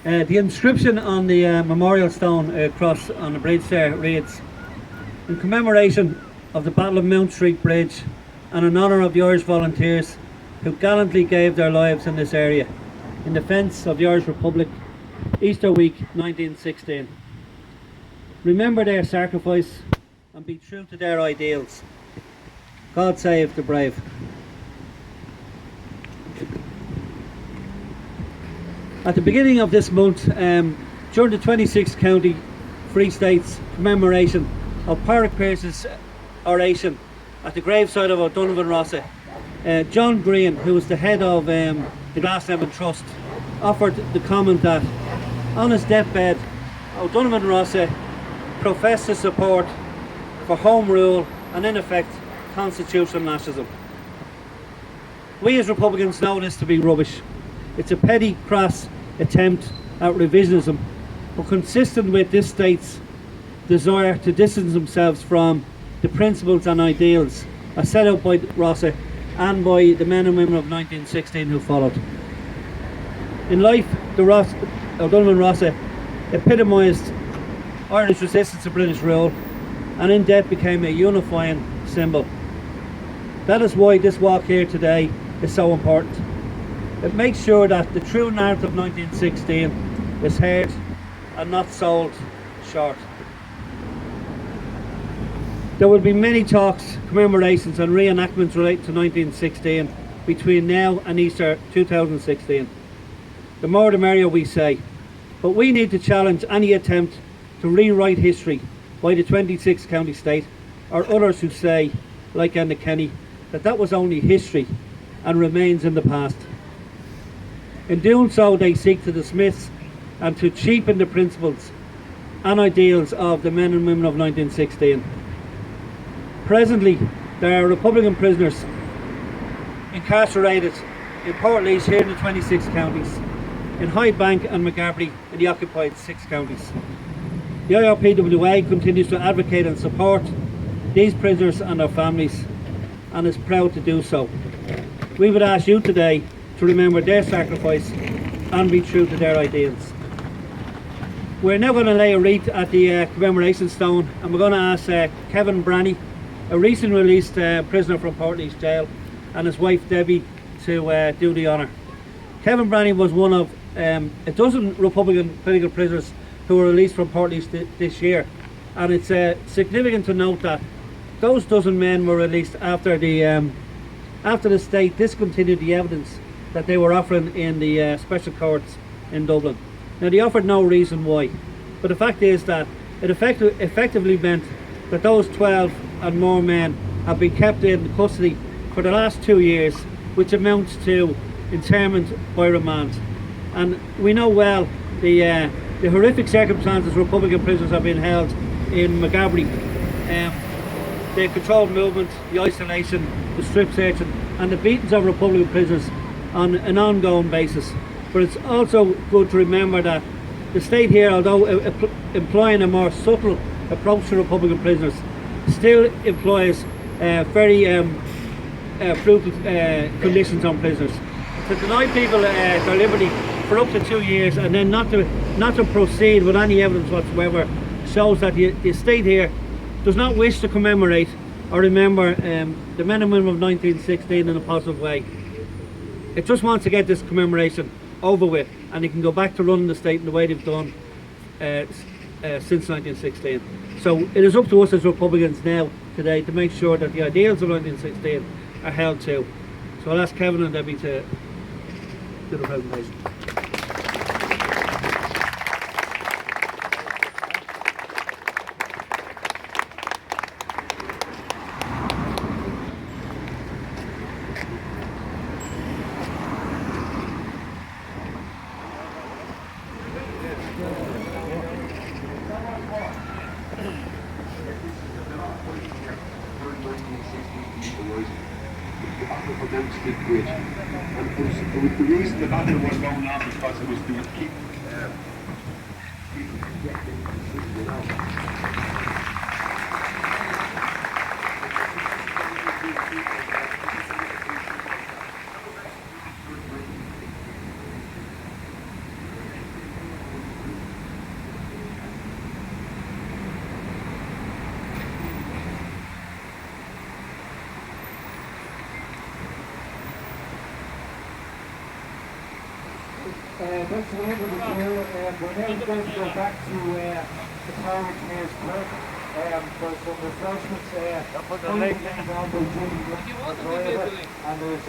The inscription on the memorial stone cross on the bridge there reads, "In commemoration of the Battle of Mount Street Bridge and in honour of the Irish volunteers who gallantly gave their lives in this area in defence of the Irish Republic, Easter week 1916. Remember their sacrifice and be true to their ideals. God save the brave." At the beginning of this month, during the 26th County Free States commemoration of Pádraig Pearse's oration at the graveside of O'Donovan Rossa, John Green, who was the head of the Glasnevin Trust, offered the comment that on his deathbed, O'Donovan Rossa professed his support for Home Rule and, in effect, constitutional nationalism. We as Republicans know this to be rubbish. It's a petty, crass attempt at revisionism, but consistent with this state's desire to distance themselves from the principles and ideals as set out by Rossa and by the men and women of 1916 who followed. In life, O'Donovan Rossa epitomised Irish resistance to British rule, and in death became a unifying symbol. That is why this walk here today is so important. It makes sure that the true narrative of 1916 is heard and not sold short. There will be many talks, commemorations and reenactments related to 1916 between now and Easter 2016. The more the merrier, we say, but we need to challenge any attempt to rewrite history by the 26th county state or others who say, like Enda Kenny, that was only history and remains in the past. In doing so, they seek to dismiss and to cheapen the principles and ideals of the men and women of 1916. Presently, there are Republican prisoners incarcerated in Portlaoise here in the 26 counties, in Highbank and Magarbry in the occupied 6 counties. The IRPWA continues to advocate and support these prisoners and their families, and is proud to do so. We would ask you today to remember their sacrifice and be true to their ideals. We're now going to lay a wreath at the commemoration stone, and we're going to ask Kevin Branney, a recently released prisoner from Portlaoise Jail, and his wife Debbie to do the honour. Kevin Branney was one of a dozen Republican political prisoners who were released from Portlaoise this year, and it's significant to note that those dozen men were released after the state discontinued the evidence that they were offering in the special courts in Dublin. Now, they offered no reason why, but the fact is that it effectively meant that those 12 and more men have been kept in custody for the last 2 years, which amounts to internment by remand. And we know well the horrific circumstances Republican prisoners have been held in Magarbry. The controlled movement, the isolation, the strip searching and the beatings of Republican prisoners on an ongoing basis. But it's also good to remember that the state here, although employing a more subtle approach to Republican prisoners, still employs very brutal conditions on prisoners. To deny people their liberty for up to 2 years and then not to proceed with any evidence whatsoever shows that the state here does not wish to commemorate or remember the men and women of 1916 in a positive way. It just wants to get this commemoration over with, and it can go back to running the state in the way they've done since 1916. So it is up to us as Republicans now today to make sure that the ideals of 1916 are held to. So I'll ask Kevin and Debbie to do the presentation. Bridge. And the reason the battle was going on because it was to keep That's the end of the tour. We're now going to go back to the town engineer's court for some refreshments. I'll put the link in. And there's